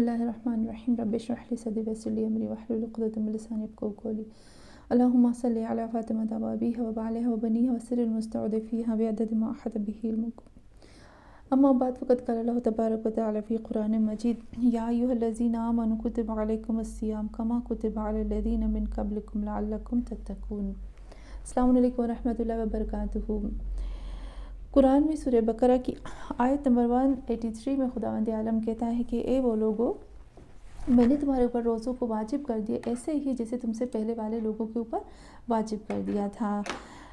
اللہ الرحمن الرحیم رب اشرح لی صدری ویسر لی امری واحلل عقدۃ من لسانی یفقهوا قولی اللهم صل علی فاطمة وابیها وبعلها وبنیها وسر المستودع فیها بعدد ما احاط به علمک اما بعد فقد قال اللہ تبارک وتعالی فی قرآن مجید یا ایھا الذین آمنوا کتب علیکم الصیام کما کتب علی الذین من قبلکم لعلکم تتقون۔ السلام علیکم ورحمۃ اللہ وبرکاتہ۔ قرآن میں سورہ بقرہ کی آیت نمبر 183 میں خداوند عالم کہتا ہے کہ اے وہ لوگو، میں نے تمہارے اوپر روزوں کو واجب کر دیا ایسے ہی جیسے تم سے پہلے والے لوگوں کے اوپر واجب کر دیا تھا۔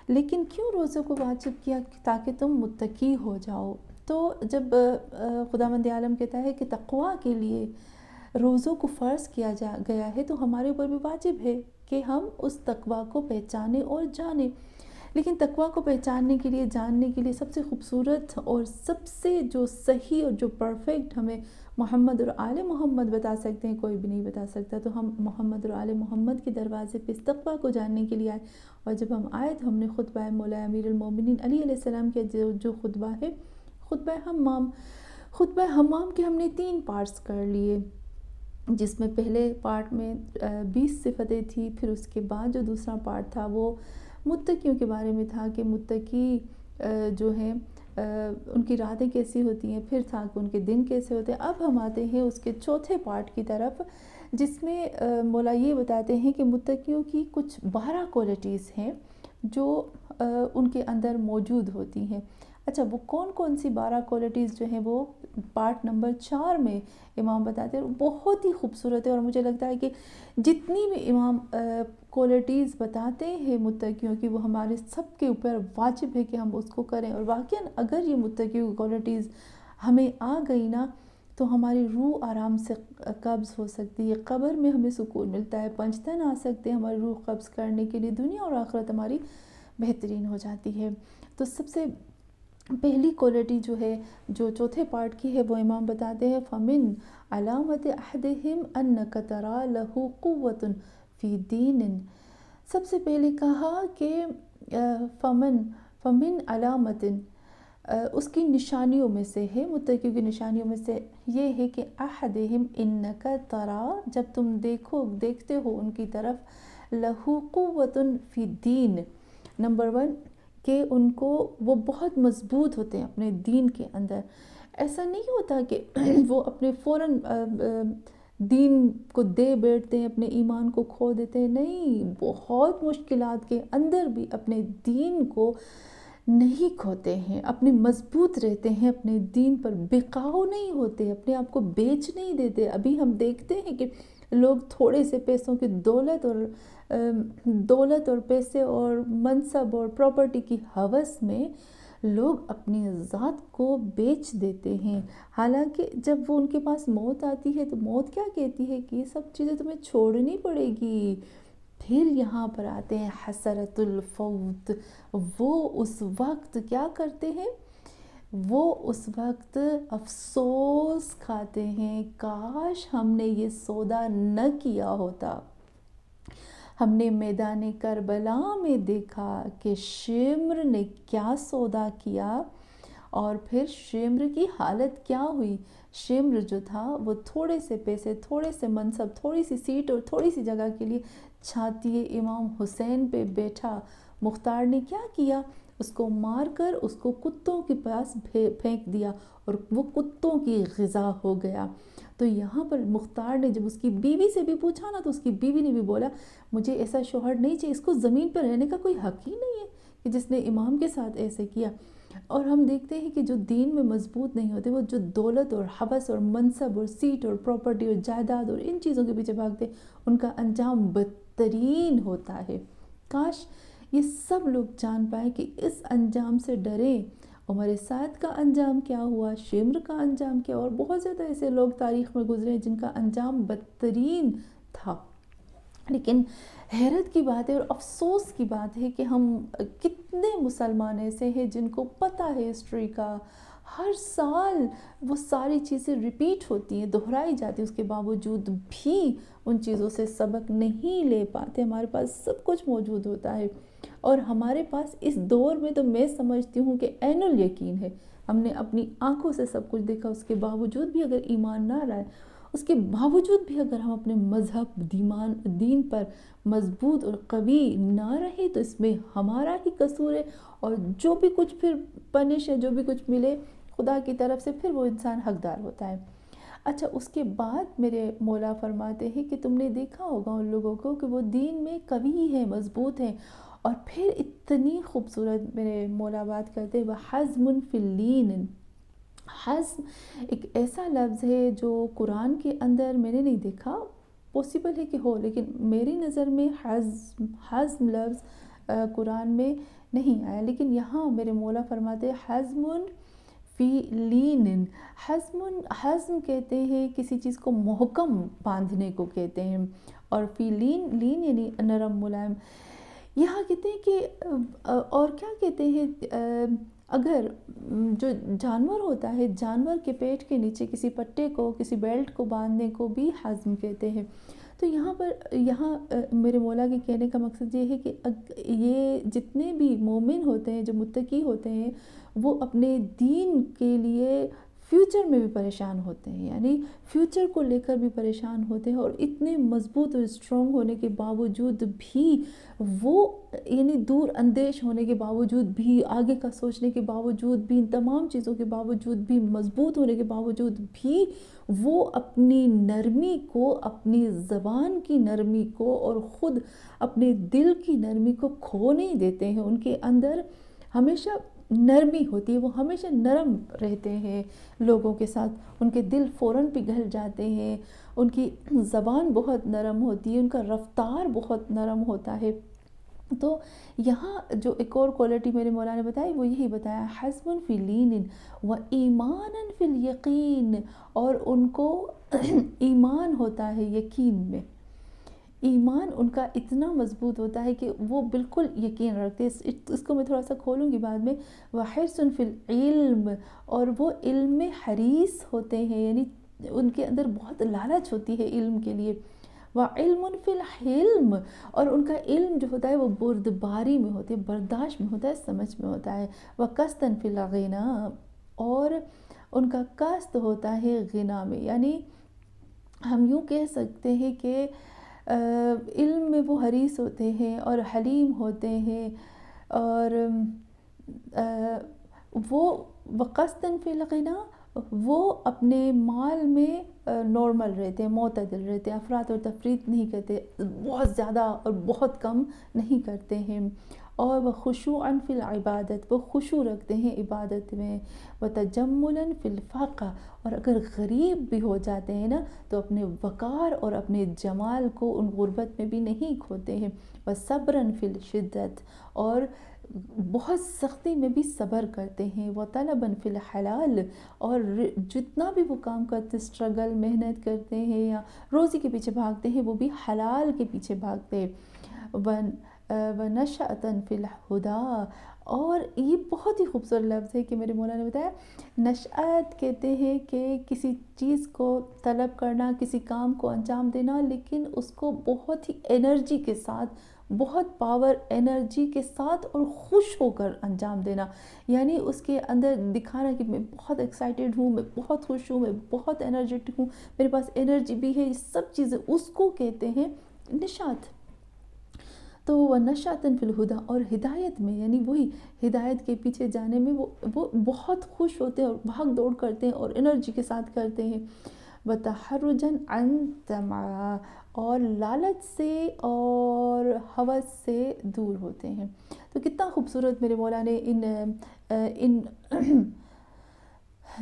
لیکن کیوں روزوں کو واجب کیا؟ تاکہ تم متقی ہو جاؤ۔ تو جب خداوند عالم کہتا ہے کہ تقویٰ کے لیے روزوں کو فرض کیا گیا ہے تو ہمارے اوپر بھی واجب ہے کہ ہم اس تقویٰ کو پہچانیں اور جانیں۔ لیکن تقویٰ کو پہچاننے کے لیے، جاننے کے لیے سب سے خوبصورت اور سب سے جو صحیح اور جو پرفیکٹ ہمیں محمد اور آل محمد بتا سکتے ہیں، کوئی بھی نہیں بتا سکتا۔ تو ہم محمد اور آل محمد کے دروازے پہ اس تقویٰ کو جاننے کے لیے آئے، اور جب ہم آئے تو ہم نے خطبہ مولا امیر المومنین علی علیہ السلام کے جو خطبہ ہے، خطبہ حمام کے ہم نے 3 پارٹس کر لیے، جس میں پہلے پارٹ میں 20 صفتیں تھی، پھر اس کے بعد جو دوسرا پارٹ تھا وہ متقیوں کے بارے میں تھا کہ متقی جو ہیں ان کی راتیں کیسی ہوتی ہیں، پھر تھا کہ ان کے دن کیسے ہوتے ہیں۔ اب ہم آتے ہیں اس کے چوتھے پارٹ کی طرف، جس میں مولا یہ بتاتے ہیں کہ متقیوں کی کچھ 12 کوالٹیز ہیں جو ان کے اندر موجود ہوتی ہیں۔ اچھا، وہ کون سی 12 کوالٹیز جو ہیں وہ پارٹ نمبر 4 میں امام بتاتے ہیں، بہت ہی خوبصورت ہے، اور مجھے لگتا ہے کہ جتنی بھی امام کوالٹیز بتاتے ہیں متقیوں کی، وہ ہمارے سب کے اوپر واجب ہے کہ ہم اس کو کریں۔ اور واقعاً اگر یہ متقیوں کی کوالٹیز ہمیں آ گئی نا تو ہماری روح آرام سے قبض ہو سکتی ہے، قبر میں ہمیں سکون ملتا ہے، پنجتن آ سکتے ہیں ہماری روح قبض کرنے کے لیے، دنیا اور آخرت ہماری بہترین ہو جاتی ہے۔ تو سب سے پہلی کوالٹی جو ہے، جو چوتھے پارٹ کی ہے، وہ امام بتاتے ہیں فَمِن علامت احدہم انک تری لہ قوۃ فی دین۔ سب سے پہلے کہا کہ فمن علامت، اس کی نشانیوں میں سے ہے، متقیوں کی نشانیوں میں سے یہ ہے کہ احدہم انک تری، جب تم دیکھتے ہو ان کی طرف، لہ قوۃ فی دین، نمبر 1 کہ ان کو وہ بہت مضبوط ہوتے ہیں اپنے دین کے اندر۔ ایسا نہیں ہوتا کہ وہ اپنے فوراً دین کو دے بیٹھتے ہیں، اپنے ایمان کو کھو دیتے ہیں، نہیں، بہت مشکلات کے اندر بھی اپنے دین کو نہیں کھوتے ہیں، اپنے مضبوط رہتے ہیں، اپنے دین پر بقاؤ نہیں ہوتے، اپنے آپ کو بیچ نہیں دیتے۔ ابھی ہم دیکھتے ہیں کہ لوگ تھوڑے سے پیسوں کی دولت اور پیسے اور منصب اور پراپرٹی کی ہوس میں لوگ اپنی ذات کو بیچ دیتے ہیں، حالانکہ جب وہ ان کے پاس موت آتی ہے تو موت کیا کہتی ہے کہ یہ سب چیزیں تمہیں چھوڑنی پڑے گی۔ پھر یہاں پر آتے ہیں حسرت الفوت، وہ اس وقت کیا کرتے ہیں؟ وہ اس وقت افسوس کھاتے ہیں، کاش ہم نے یہ سودا نہ کیا ہوتا۔ ہم نے میدان کربلا میں دیکھا کہ شمر نے کیا سودا کیا، اور پھر شمر کی حالت کیا ہوئی۔ شمر جو تھا وہ تھوڑے سے پیسے، تھوڑے سے منصب، تھوڑی سی سیٹ اور تھوڑی سی جگہ کے لیے چھاتی امام حسین پہ بیٹھا۔ مختار نے کیا کیا؟ اس کو مار کر اس کو کتوں کے پاس پھینک دیا، اور وہ کتوں کی غذا ہو گیا۔ تو یہاں پر مختار نے جب اس کی بیوی سے بھی پوچھا نا، تو اس کی بیوی نے بھی بولا مجھے ایسا شوہر نہیں چاہیے، اس کو زمین پر رہنے کا کوئی حق ہی نہیں ہے کہ جس نے امام کے ساتھ ایسے کیا۔ اور ہم دیکھتے ہیں کہ جو دین میں مضبوط نہیں ہوتے، وہ جو دولت اور ہوس اور منصب اور سیٹ اور پراپرٹی اور جائیداد اور ان چیزوں کے پیچھے بھاگتے، ان کا انجام بدترین ہوتا ہے۔ کاش یہ سب لوگ جان پائیں کہ اس انجام سے ڈریں۔ عمر سعد کا انجام کیا ہوا، شمر کا انجام کیا، اور بہت زیادہ ایسے لوگ تاریخ میں گزرے ہیں جن کا انجام بدترین تھا۔ لیکن حیرت کی بات ہے اور افسوس کی بات ہے کہ ہم کتنے مسلمان ایسے ہیں جن کو پتہ ہے ہسٹری کا، ہر سال وہ ساری چیزیں ریپیٹ ہوتی ہیں، دہرائی جاتی ہیں، اس کے باوجود بھی ان چیزوں سے سبق نہیں لے پاتے۔ ہمارے پاس سب کچھ موجود ہوتا ہے، اور ہمارے پاس اس دور میں تو میں سمجھتی ہوں کہ عین الیقین ہے، ہم نے اپنی آنکھوں سے سب کچھ دیکھا، اس کے باوجود بھی اگر ایمان نہ رہے اس کے باوجود بھی اگر ہم اپنے مذہب دین پر مضبوط اور قوی نہ رہے تو اس میں ہمارا ہی قصور ہے، اور جو بھی کچھ پھر پنش ہے، جو بھی کچھ ملے خدا کی طرف سے، پھر وہ انسان حقدار ہوتا ہے۔ اچھا، اس کے بعد میرے مولا فرماتے ہیں کہ تم نے دیکھا ہوگا ان لوگوں کو کہ وہ دین میں قوی ہیں، مضبوط ہیں، اور پھر اتنی خوبصورت میرے مولا بات کرتے ہیں، وَحَزْمٌ فِي اللِّينِ۔ حزم ایک ایسا لفظ ہے جو قرآن کے اندر میں نے نہیں دیکھا، پوسیبل ہے کہ ہو، لیکن میری نظر میں حزم لفظ قرآن میں نہیں آیا، لیکن یہاں میرے مولا فرماتے ہیں حزم فی لین۔ حزم کہتے ہیں کسی چیز کو محکم باندھنے کو کہتے ہیں، اور فی لین یعنی نرم ملائم۔ یہاں کہتے ہیں کہ اور کیا کہتے ہیں، اگر جو جانور ہوتا ہے، جانور کے پیٹ کے نیچے کسی پٹے کو، کسی بیلٹ کو باندھنے کو بھی حزم کہتے ہیں۔ تو یہاں میرے مولا کے کہنے کا مقصد یہ ہے کہ یہ جتنے بھی مومن ہوتے ہیں، جو متقی ہوتے ہیں، وہ اپنے دین کے لیے فیوچر میں بھی پریشان ہوتے ہیں، یعنی فیوچر کو لے کر بھی پریشان ہوتے ہیں، اور اتنے مضبوط اور اسٹرانگ ہونے کے باوجود بھی وہ، یعنی دور اندیش ہونے کے باوجود بھی، آگے کا سوچنے کے باوجود بھی، ان تمام چیزوں کے باوجود بھی، مضبوط ہونے کے باوجود بھی، وہ اپنی نرمی کو، اپنی زبان کی نرمی کو اور خود اپنے دل کی نرمی کو کھو نہیں دیتے ہیں۔ ان کے اندر ہمیشہ نرمی ہوتی ہے، وہ ہمیشہ نرم رہتے ہیں لوگوں کے ساتھ، ان کے دل فوراً پگھل جاتے ہیں، ان کی زبان بہت نرم ہوتی ہے، ان کا رفتار بہت نرم ہوتا ہے۔ تو یہاں جو ایک اور کوالٹی میرے مولا نے بتائی، وہ یہی بتایا، حزم فی لین و ایمان فی الیقین، اور ان کو ایمان ہوتا ہے یقین میں، ایمان ان کا اتنا مضبوط ہوتا ہے کہ وہ بالکل یقین رکھتے ہیں۔ اس کو میں تھوڑا سا کھولوں گی بعد میں، وَحِرْصٌ فِي الْعِلْمِ، اور وہ علم میں حریص ہوتے ہیں، یعنی ان کے اندر بہت لالچ ہوتی ہے علم کے لیے۔ وَعِلْمٌ فِي الْحِلْمِ، اور ان کا علم جو ہوتا ہے وہ بردباری میں ہوتا ہے، برداشت میں ہوتا ہے، سمجھ میں ہوتا ہے۔ وَقَسْطًا فِي الْغِنَى، اور ان کا قصد ہوتا ہے غنا میں، یعنی ہم یوں کہہ سکتے ہیں کہ علم میں وہ حریص ہوتے ہیں اور حلیم ہوتے ہیں، اور وہ وقصداً فی الغنا، وہ اپنے مال میں نارمل رہتے ہیں، معتدل رہتے ہیں، افراط اور تفریط نہیں کرتے، بہت زیادہ اور بہت کم نہیں کرتے ہیں۔ اور وہ خشوعاً فی العبادت، وہ خشوع رکھتے ہیں عبادت میں۔ وتجملاً فی الفقر، اور اگر غریب بھی ہو جاتے ہیں نا تو اپنے وقار اور اپنے جمال کو ان غربت میں بھی نہیں کھوتے ہیں۔ وصبراً فی الشدت، اور بہت سختی میں بھی صبر کرتے ہیں۔ وطلباً فی الحلال، اور جتنا بھی وہ کام کرتے، اسٹرگل، محنت کرتے ہیں یا روزی کے پیچھے بھاگتے ہیں، وہ بھی حلال کے پیچھے بھاگتے ہیں۔ وَنَشَأَةً فِي الْهُدَى، اور یہ بہت ہی خوبصورت لفظ ہے کہ میرے مولا نے بتایا، نشأت کہتے ہیں کہ کسی چیز کو طلب کرنا، کسی کام کو انجام دینا، لیکن اس کو بہت ہی انرجی کے ساتھ، بہت پاور انرجی کے ساتھ اور خوش ہو کر انجام دینا، یعنی اس کے اندر دکھانا کہ میں بہت ایکسائٹیڈ ہوں، میں بہت خوش ہوں، میں بہت انرجیٹک ہوں، میرے پاس انرجی بھی ہے، یہ سب چیزیں اس کو کہتے ہیں نشاط۔ تو وَنَشَأَةً فِي الْهُدَى، اور ہدایت میں، یعنی وہی ہدایت کے پیچھے جانے میں وہ بہت خوش ہوتے ہیں اور بھاگ دوڑ کرتے ہیں اور انرجی کے ساتھ کرتے ہیں۔ وَتَحَرُّجًا عَنْ طَمَعٍ، اور لالچ سے اور ہوس سے دور ہوتے ہیں۔ تو کتنا خوبصورت میرے مولا نے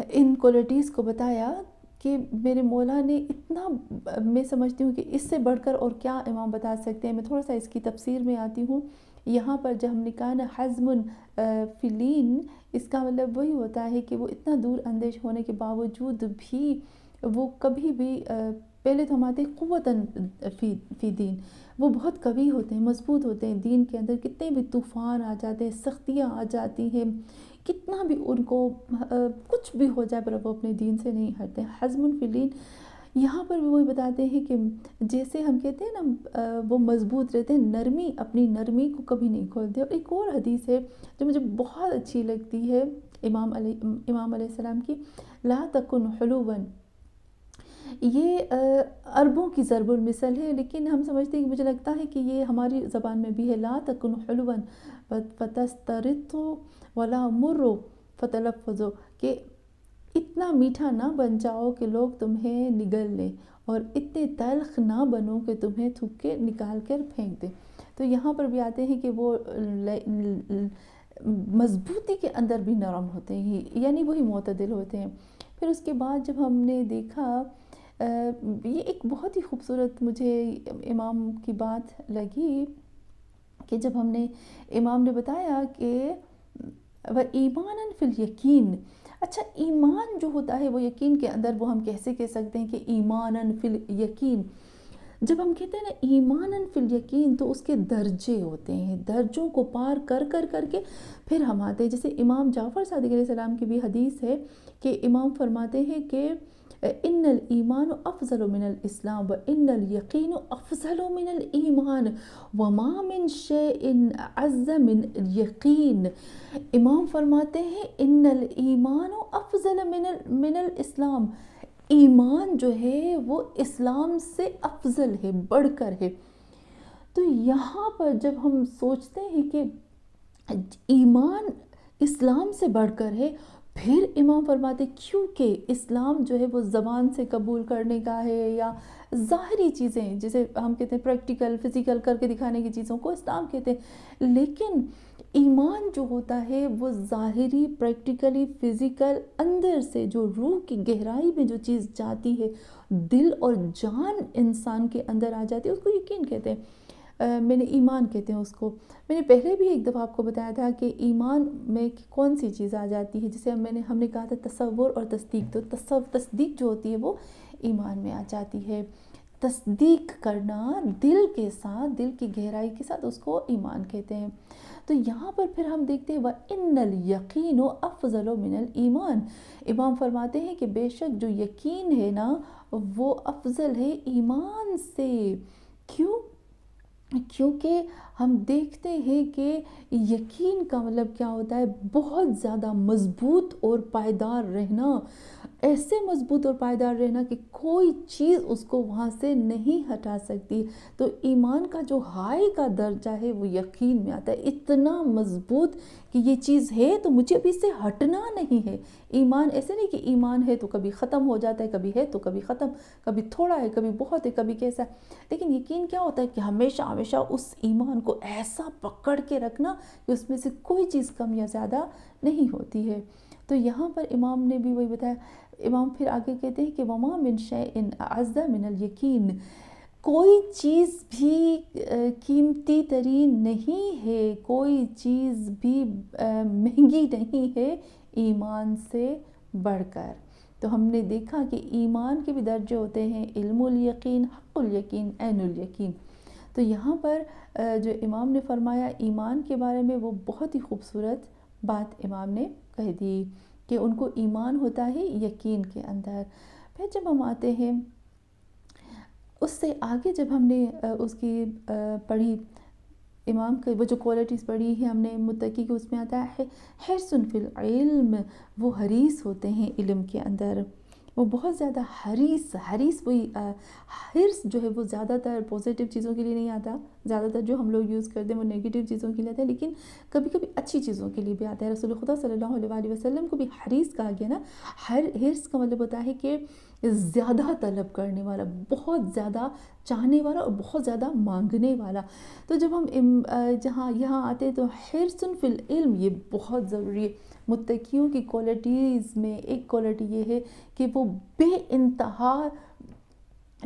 ان کوالٹیز کو بتایا کہ میرے مولا نے اتنا، میں سمجھتی ہوں کہ اس سے بڑھ کر اور کیا امام بتا سکتے ہیں۔ میں تھوڑا سا اس کی تفسیر میں آتی ہوں۔ یہاں پر جب ہم نے کہا نا حزم فی لین، اس کا مطلب وہی ہوتا ہے کہ وہ اتنا دور اندیش ہونے کے باوجود بھی وہ کبھی بھی، پہلے تو ہم آتے ہیں قوتاً فی دین، وہ بہت قوی ہوتے ہیں، مضبوط ہوتے ہیں دین کے اندر، کتنے بھی طوفان آ جاتے ہیں، سختیاں آ جاتی ہیں، کتنا بھی ان کو کچھ بھی ہو جائے، پر وہ اپنے دین سے نہیں ہٹتے۔ حزم فی لین، یہاں پر بھی وہی بتاتے ہیں کہ جیسے ہم کہتے ہیں نا وہ مضبوط رہتے ہیں، نرمی، اپنی نرمی کو کبھی نہیں کھولتے۔ اور ایک اور حدیث ہے جو مجھے بہت اچھی لگتی ہے امام علیہ السلام کی، لا تکن حلواً، یہ عربوں کی ضرب المثل ہے، لیکن ہم سمجھتے ہیں کہ مجھے لگتا ہے کہ یہ ہماری زبان میں بھی ہے، لا تکن حلوا فتسترطوا ولا مروا فتلفظوا، کہ اتنا میٹھا نہ بن جاؤ کہ لوگ تمہیں نگل لیں، اور اتنے تلخ نہ بنو کہ تمہیں تھوک کے نکال کر پھینک دیں۔ تو یہاں پر بھی آتے ہیں کہ وہ مضبوطی کے اندر بھی نرم ہوتے ہیں، یعنی وہی معتدل ہوتے ہیں۔ پھر اس کے بعد جب ہم نے دیکھا، یہ ایک بہت ہی خوبصورت مجھے امام کی بات لگی کہ جب امام نے بتایا کہ وَإِيمَانًا فِي الْيَقِينِ، اچھا ایمان جو ہوتا ہے وہ یقین کے اندر، وہ ہم کیسے کہہ سکتے ہیں کہ ایماناً فی الیقین؟ جب ہم کہتے ہیں نا ایماناً فی الیقین تو اس کے درجے ہوتے ہیں، درجوں کو پار کر کر کر کے پھر ہم آتے ہیں۔ جیسے امام جعفر صادق علیہ السلام کی بھی حدیث ہے کہ امام فرماتے ہیں کہ ان الایمان افضل من الاسلام وان الیقین افضل من الایمان وما من شیء اعز من الیقین۔ امام فرماتے ہیں ان الایمان افضل من الاسلام، ایمان جو ہے وہ اسلام سے افضل ہے، بڑھ کر ہے۔ تو یہاں پر جب ہم سوچتے ہیں کہ ایمان اسلام سے بڑھ کر ہے، پھر امام فرماتے کیونکہ اسلام جو ہے وہ زبان سے قبول کرنے کا ہے، یا ظاہری چیزیں جسے ہم کہتے ہیں پریکٹیکل فزیکل کر کے دکھانے کی چیزوں کو اسلام کہتے ہیں، لیکن ایمان جو ہوتا ہے وہ ظاہری پریکٹیکلی فزیکل اندر سے جو روح کی گہرائی میں جو چیز جاتی ہے، دل اور جان انسان کے اندر آ جاتی ہے، اس کو یقین کہتے ہیں، میں نے ایمان کہتے ہیں اس کو۔ میں نے پہلے بھی ایک دفعہ آپ کو بتایا تھا کہ ایمان میں کون سی چیز آ جاتی ہے، جسے ہم نے کہا تھا تصور اور تصدیق، تو تصدیق جو ہوتی ہے وہ ایمان میں آ جاتی ہے۔ تصدیق کرنا دل کے ساتھ، دل کی گہرائی کے ساتھ، اس کو ایمان کہتے ہیں۔ تو یہاں پر پھر ہم دیکھتے ہیں وَإِنَّ الْيَقِينُ أَفْضَلُ مِنَ الْإِيمَانِ، امام فرماتے ہیں کہ بے شک جو یقین ہے نا وہ افضل ہے ایمان سے۔ کیوں؟ کیونکہ ہم دیکھتے ہیں کہ یقین کا مطلب کیا ہوتا ہے، بہت زیادہ مضبوط اور پائیدار رہنا، ایسے مضبوط اور پائیدار رہنا کہ کوئی چیز اس کو وہاں سے نہیں ہٹا سکتی۔ تو ایمان کا جو ہائی کا درجہ ہے وہ یقین میں آتا ہے، اتنا مضبوط کہ یہ چیز ہے تو مجھے اب اس سے ہٹنا نہیں ہے۔ ایمان ایسے نہیں کہ ایمان ہے تو کبھی ختم ہو جاتا ہے، کبھی ہے تو کبھی ختم، کبھی تھوڑا ہے کبھی بہت ہے کبھی کیسا ہے، لیکن یقین کیا ہوتا ہے کہ ہمیشہ ہمیشہ اس ایمان کو ایسا پکڑ کے رکھنا کہ اس میں سے کوئی چیز کم یا زیادہ نہیں ہوتی ہے۔ تو یہاں پر امام نے بھی وہی بتایا، امام پھر آگے کہتے ہیں کہ وَمَا مِن شَيْءٍ أَعَزَّ مِنَ الْيَقِينِ، کوئی چیز بھی قیمتی ترین نہیں ہے، کوئی چیز بھی مہنگی نہیں ہے ایمان سے بڑھ کر۔ تو ہم نے دیکھا کہ ایمان کے بھی درجے ہوتے ہیں، علم الیقین، حق الیقین، عین الیقین۔ تو یہاں پر جو امام نے فرمایا ایمان کے بارے میں، وہ بہت ہی خوبصورت بات امام نے کہہ دی کہ ان کو ایمان ہوتا ہے یقین کے اندر۔ پھر جب ہم آتے ہیں اس سے آگے، جب ہم نے اس کی پڑھی، امام کے وہ جو کوالٹیز پڑھی ہیں ہم نے متقی کے، اس میں آتا ہے حرص فی العلم، وہ حریص ہوتے ہیں علم کے اندر، وہ بہت زیادہ حریص وہی حرص جو ہے وہ زیادہ تر پوزیٹیو چیزوں کے لیے نہیں آتا، زیادہ تر جو ہم لوگ یوز کرتے ہیں وہ نیگیٹیو چیزوں کے لیے آتا ہے، لیکن کبھی کبھی اچھی چیزوں کے لیے بھی آتا ہے۔ رسول خدا صلی اللہ علیہ وآلہ وسلم کو بھی حریص کہا گیا نا۔ حرص کا مطلب ہوتا ہے کہ زیادہ طلب کرنے والا، بہت زیادہ چاہنے والا اور بہت زیادہ مانگنے والا۔ تو جب ہم یہاں آتے ہیں تو حرص فی العلم یہ بہت ضروری ہے۔ متقیوں کی کوالٹیز میں ایک کوالٹی یہ ہے کہ وہ بے انتہا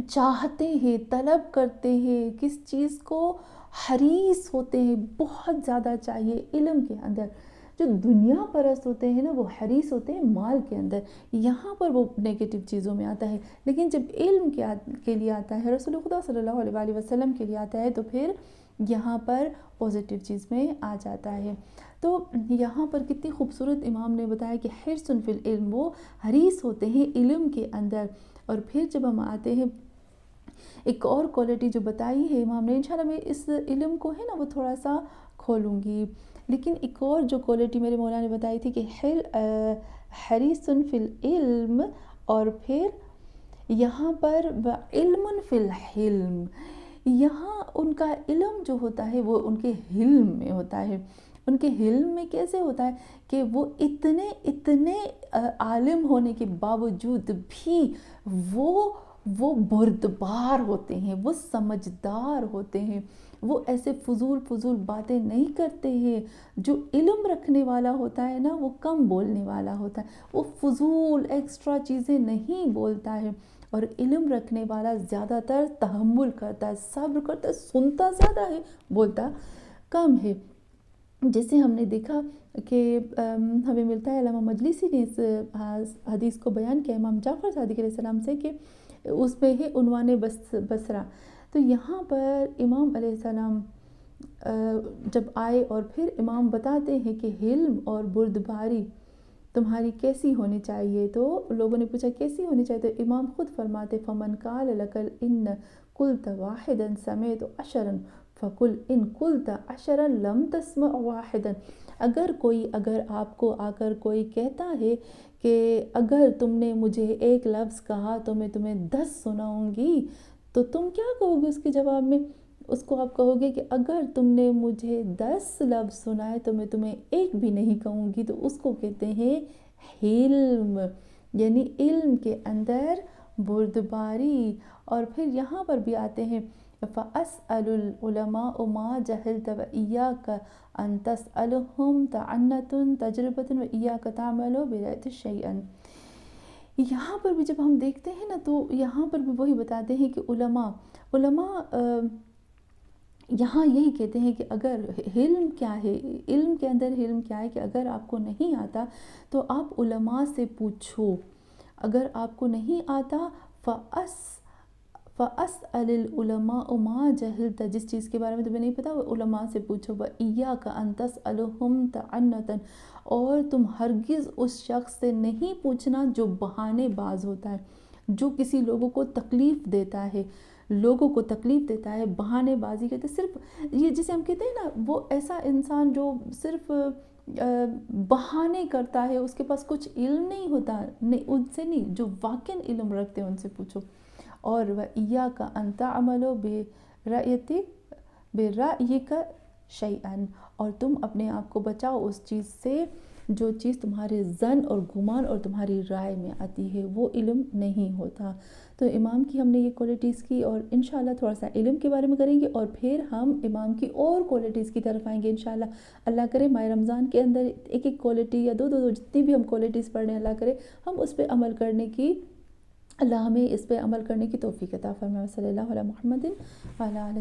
چاہتے ہیں، طلب کرتے ہیں، کس چیز کو حریص ہوتے ہیں، بہت زیادہ چاہیے علم کے اندر۔ جو دنیا پرست ہوتے ہیں نا وہ حریص ہوتے ہیں مال کے اندر، یہاں پر وہ نیگیٹو چیزوں میں آتا ہے، لیکن جب علم کے لیے آتا ہے، رسول خدا صلی اللہ علیہ وآلہ وسلم کے لیے آتا ہے، تو پھر یہاں پر پوزیٹیو چیز میں آ جاتا ہے۔ تو یہاں پر کتنی خوبصورت امام نے بتایا کہ حرص فی العلم، وہ حریص ہوتے ہیں علم کے اندر۔ اور پھر جب ہم آتے ہیں ایک اور کوالٹی جو بتائی ہے امام نے، انشاءاللہ میں اس علم کو ہے نا وہ تھوڑا سا کھولوں گی، لیکن ایک اور جو کوالٹی میرے مولا نے بتائی تھی کہ حریص فی العلم، اور پھر یہاں پر علم فی الحلم، یہاں ان کا علم جو ہوتا ہے وہ ان کے حلم میں ہوتا ہے. ان کے حلم میں کیسے ہوتا ہے کہ وہ اتنے عالم ہونے کے باوجود بھی وہ بردبار ہوتے ہیں، وہ سمجھدار ہوتے ہیں، وہ ایسے فضول باتیں نہیں کرتے ہیں. جو علم رکھنے والا ہوتا ہے نا وہ کم بولنے والا ہوتا ہے، وہ فضول ایکسٹرا چیزیں نہیں بولتا ہے. اور علم رکھنے والا زیادہ تر تحمل کرتا ہے، صبر کرتا ہے، سنتا زیادہ ہے، بولتا کم ہے. جیسے ہم نے دیکھا کہ ہمیں ملتا ہے، علامہ مجلسی نے اس حدیث کو بیان کیا امام جعفر صادق علیہ السلام سے، کہ اس میں ہے عنوان بصرہ. تو یہاں پر امام علیہ السلام جب آئے اور پھر امام بتاتے ہیں کہ حلم اور بردباری تمہاری کیسی ہونی چاہیے. تو لوگوں نے پوچھا کیسی ہونی چاہیے، تو امام خود فرماتے فمن قال لک ان قلت واحدا سمعت عشرا فقل ان قلت عشرا لم تسمع واحدا. اگر آپ کو آ کر کوئی کہتا ہے کہ اگر تم نے مجھے ایک لفظ کہا تو میں تمہیں 10 سناؤں گی، تو تم کیا کہو گے اس کے جواب میں؟ اس کو آپ کہو گے کہ اگر تم نے مجھے 10 لفظ سنائے تو میں تمہیں ایک بھی نہیں کہوں گی. تو اس کو کہتے ہیں حلم، یعنی علم کے اندر بردباری. اور پھر یہاں پر بھی آتے ہیں فَأَسْأَلُ الْعُلَمَاءُ مَا جَهِلْتَ وَإِيَّاكَ أَن تَسْأَلُهُمْ تَعَنَّةٌ تَجْرِبَةٌ وَإِيَّاكَ تَعْمَلُ بِرَأْيِ شَيْئًا. یہاں پر بھی جب ہم دیکھتے ہیں نا تو یہاں پر بھی وہی بتاتے ہیں کہ علماء یہاں یہی کہتے ہیں کہ اگر علم کیا ہے، علم کے اندر علم کیا ہے کہ اگر آپ کو نہیں آتا تو آپ علماء سے پوچھو. اگر آپ کو نہیں آتا فَأَسْأَلِ الْعُلَمَاءُ مَا جَهِلْتَ، جس چیز کے بارے میں تمہیں نہیں پتا وہ علماء سے پوچھو. وَإِيَّاكَ أَن تَسْأَلُهُمْ تَعَنَّةً، اور تم ہرگز اس شخص سے نہیں پوچھنا جو بہانے باز ہوتا ہے، جو کسی لوگوں کو تکلیف دیتا ہے، بہانے بازی کرتے. صرف یہ جسے ہم کہتے ہیں نا وہ ایسا انسان جو صرف بہانے کرتا ہے، اس کے پاس کچھ علم نہیں ہوتا، نہیں ان سے نہیں، جو واقعاً علم رکھتے ہیں ان سے پوچھو. اور وَإِيَّاكَ أَن تَعْمَلُ بِرَأْيِكَ شَيْئًا، اور تم اپنے آپ کو بچاؤ اس چیز سے جو چیز تمہارے ظن اور گمان اور تمہاری رائے میں آتی ہے، وہ علم نہیں ہوتا. تو امام کی ہم نے یہ کوالٹیز کی، اور انشاءاللہ تھوڑا سا علم کے بارے میں کریں گے اور پھر ہم امام کی اور کوالٹیز کی طرف آئیں گے انشاءاللہ. اللہ کرے ماہ رمضان کے اندر ایک کوالٹی یا دو جتنی بھی ہم کوالٹیز پڑھ رہے ہیں، اللہ کرے ہم اس پہ عمل کرنے کی، اللہ ہمیں اس پہ عمل کرنے کی توفیق عطا فرمائے. صلی اللہ علیہ محمد وعلی آلہ